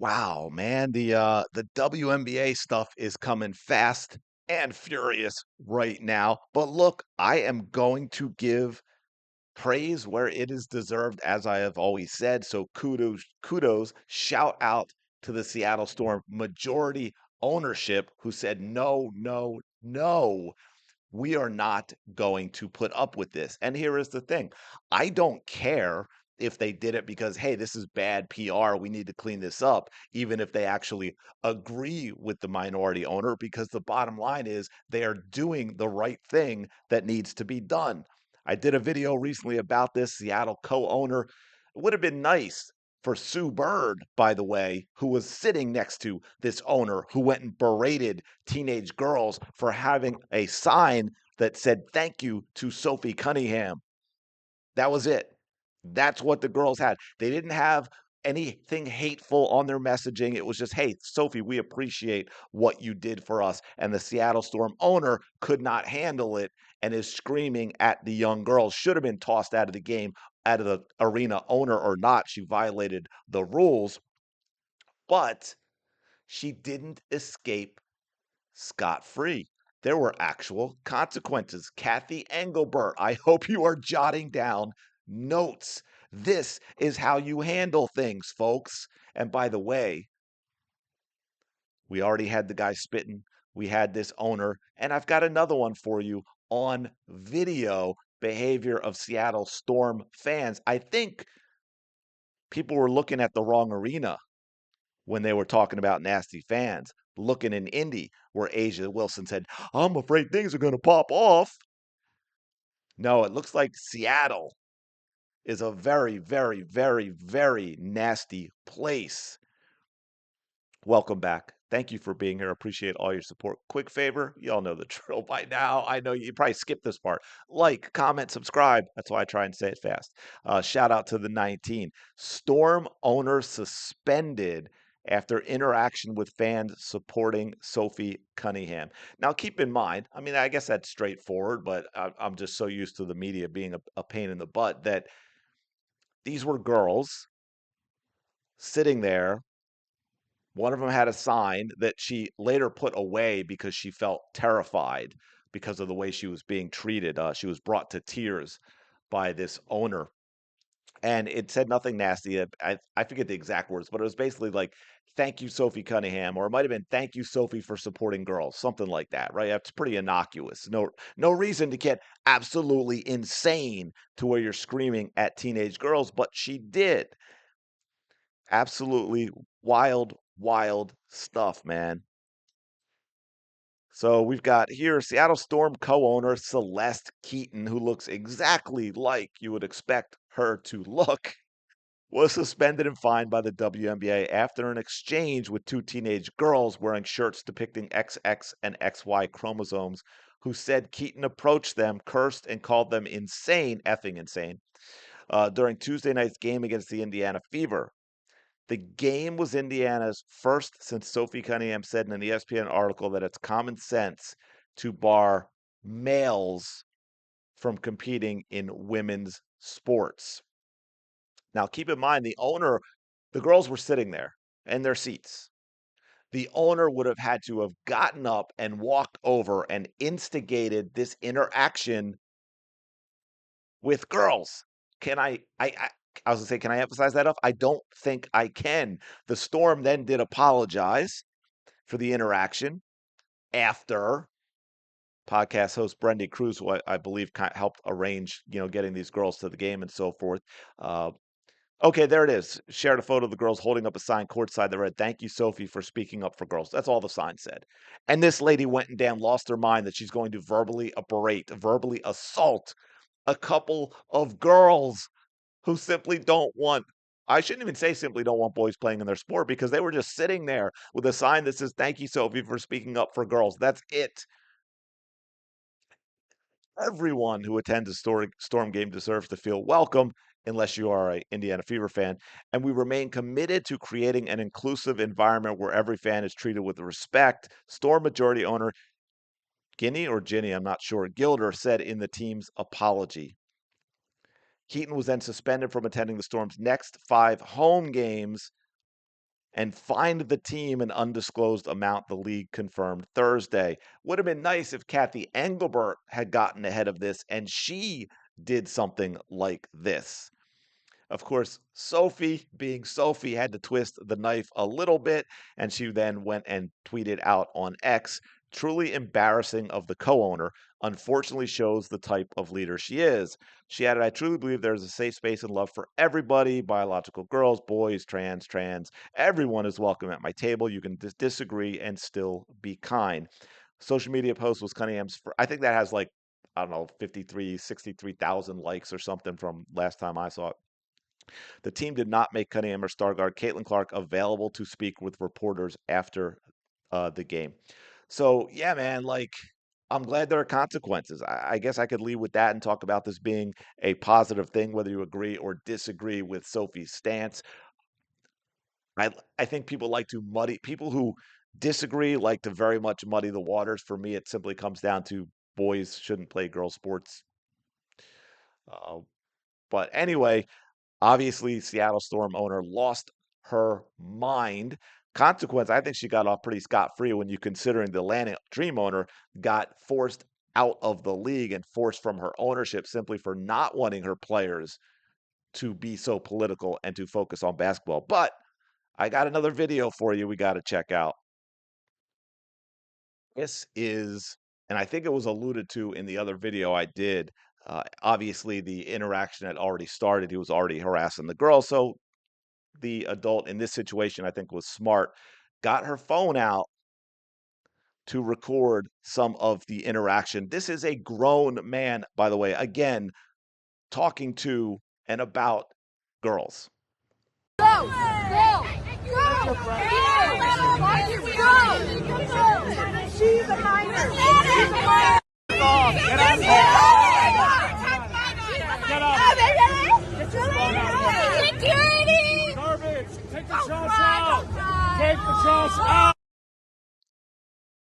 Wow, man, the WNBA stuff is coming fast and furious right now. But look, I am going to give praise where it is deserved, as I have always said. So kudos, shout out to the Seattle Storm majority ownership who said no, no, no. We are not going to put up with this. And here is the thing. I don't care if they did it because, hey, this is bad PR. We need to clean this up, even if they actually agree with the minority owner, because the bottom line is they are doing the right thing that needs to be done. I did a video recently about this Seattle co-owner. It would have been nice for Sue Bird, by the way, who was sitting next to this owner who went and berated teenage girls for having a sign that said thank you to Sophie Cunningham. That was it. That's what the girls had. They didn't have anything hateful on their messaging. It was just, hey, Sophie, we appreciate what you did for us. And the Seattle Storm owner could not handle it and is screaming at the young girls. Should have been tossed out of the game, out of the arena, owner or not. She violated the rules, but she didn't escape scot-free. There were actual consequences. Kathy Engelbert, I hope you are jotting down notes. This is how you handle things, folks. And by the way, we already had the guy spitting. We had this owner, and I've got another one for you on video behavior of Seattle Storm fans. I think people were looking at the wrong arena when they were talking about nasty fans, looking in Indy, where Asia Wilson said, I'm afraid things are going to pop off. No, it looks like Seattle is a very, very, very, very nasty place. Welcome back. Thank you for being here. Appreciate all your support. Quick favor, you all know the drill by now. I know you probably skipped this part. Like, comment, subscribe. That's why I try and say it fast. Shout out to the 19. Storm owner suspended after interaction with fans supporting Sophie Cunningham. Now, keep in mind, I mean, I guess that's straightforward, but I'm just so used to the media being a pain in the butt that these were girls sitting there. One of them had a sign that she later put away because she felt terrified because of the way she was being treated. She was brought to tears by this owner, and it said nothing nasty. I forget the exact words, but it was basically like, "Thank you, Sophie Cunningham," or it might have been, "Thank you, Sophie, for supporting girls," something like that, right? It's pretty innocuous. No reason to get absolutely insane to where you're screaming at teenage girls, but she did. Absolutely wild, wild stuff, man. So we've got here Seattle Storm co-owner Celeste Keaton, who looks exactly like you would expect her to look, was suspended and fined by the WNBA after an exchange with two teenage girls wearing shirts depicting XX and XY chromosomes, who said Keaton approached them, cursed, and called them insane, effing insane, during Tuesday night's game against the Indiana Fever. The game was Indiana's first since Sophie Cunningham said in an ESPN article that it's common sense to bar males from competing in women's sports. Now, keep in mind, the girls were sitting there in their seats. The owner would have had to have gotten up and walked over and instigated this interaction with girls. Can I was gonna say, can I emphasize that enough? I don't think I can. The Storm then did apologize for the interaction after podcast host Brendan Cruz, who I believe helped arrange, getting these girls to the game and so forth. Uh, okay, there it is. Shared a photo of the girls holding up a sign courtside that read, "Thank you, Sophie, for speaking up for girls." That's all the sign said. And this lady went and damn lost her mind that she's going to verbally berate, verbally assault a couple of girls who simply don't want I shouldn't even say simply don't want boys playing in their sport because they were just sitting there with a sign that says, "Thank you, Sophie, for speaking up for girls." That's it. Everyone who attends a Storm game deserves to feel welcome, unless you are a Indiana Fever fan. And we remain committed to creating an inclusive environment where every fan is treated with respect. Storm majority owner Guinea or Ginny, I'm not sure, Gilder said in the team's apology. Keaton was then suspended from attending the Storm's next 5 home games and fined the team an undisclosed amount, the league confirmed Thursday. Would have been nice if Kathy Engelbert had gotten ahead of this and she did something like this. Of course, Sophie, being Sophie, had to twist the knife a little bit, and she then went and tweeted out on X, truly embarrassing of the co owner. Unfortunately, shows the type of leader she is. She added, I truly believe there is a safe space and love for everybody biological girls, boys, trans. Everyone is welcome at my table. You can disagree and still be kind. Social media post was Cunningham's. I think that has like, I don't know, 63,000 likes or something from last time I saw it. The team did not make Cunningham or star guard Caitlin Clark available to speak with reporters after the game. So, yeah, man, like, I'm glad there are consequences. I guess I could leave with that and talk about this being a positive thing, whether you agree or disagree with Sophie's stance. I think people like to muddy, people who disagree like to very much muddy the waters. For me, it simply comes down to boys shouldn't play girl sports. Uh, but anyway, obviously, Seattle Storm owner lost her mind. Consequence, I think she got off pretty scot-free when you considering the Atlanta Dream owner got forced out of the league and forced from her ownership simply for not wanting her players to be so political and to focus on basketball. But I got another video for you we got to check out. This is, and I think it was alluded to in the other video I did. Obviously, the interaction had already started. He was already harassing the girl. So the adult in this situation, I think, was smart, got her phone out to record some of the interaction. This is a grown man, by the way, again, talking to and about girls. Go! Go! Go! Go! She's a minor. She's a minor. Get out of here. Get up. Security! Garbage. Take the shots out. Take the shots out.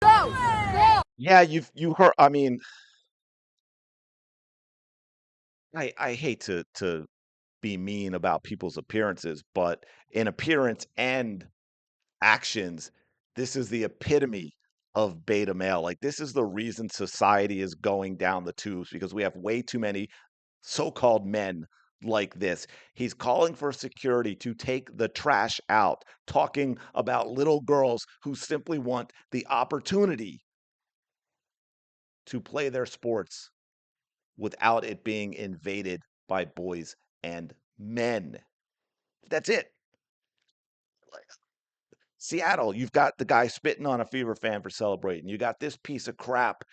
Go! Go! Yeah, you heard. I mean, I hate to be mean about people's appearances, but in appearance and actions, this is the epitome of beta male. Like, this is the reason society is going down the tubes because we have way too many so-called men like this. He's calling for security to take the trash out, talking about little girls who simply want the opportunity to play their sports without it being invaded by boys and men. That's it. Seattle, you've got the guy spitting on a Fever fan for celebrating. You got this piece of crap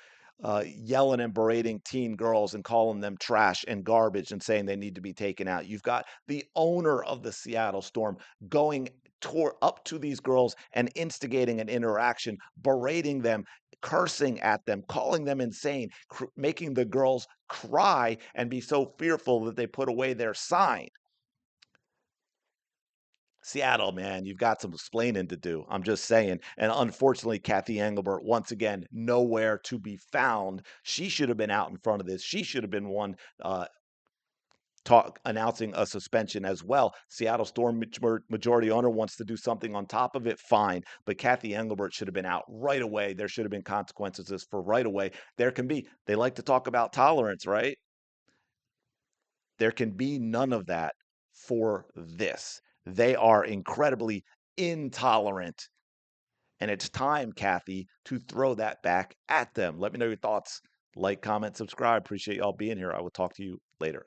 yelling and berating teen girls and calling them trash and garbage and saying they need to be taken out. You've got the owner of the Seattle Storm going up to these girls and instigating an interaction, berating them, cursing at them, calling them insane, making the girls cry and be so fearful that they put away their sign. Seattle, man, you've got some explaining to do. I'm just saying. And unfortunately, Kathy Engelbert, once again, nowhere to be found. She should have been out in front of this. She should have been one announcing a suspension as well. Seattle Storm majority owner wants to do something on top of it, fine. But Kathy Engelbert should have been out right away. There should have been consequences for right away. There can be. They like to talk about tolerance, right? There can be none of that for this. They are incredibly intolerant. And it's time, Kathy, to throw that back at them. Let me know your thoughts. Like, comment, subscribe. Appreciate y'all being here. I will talk to you later.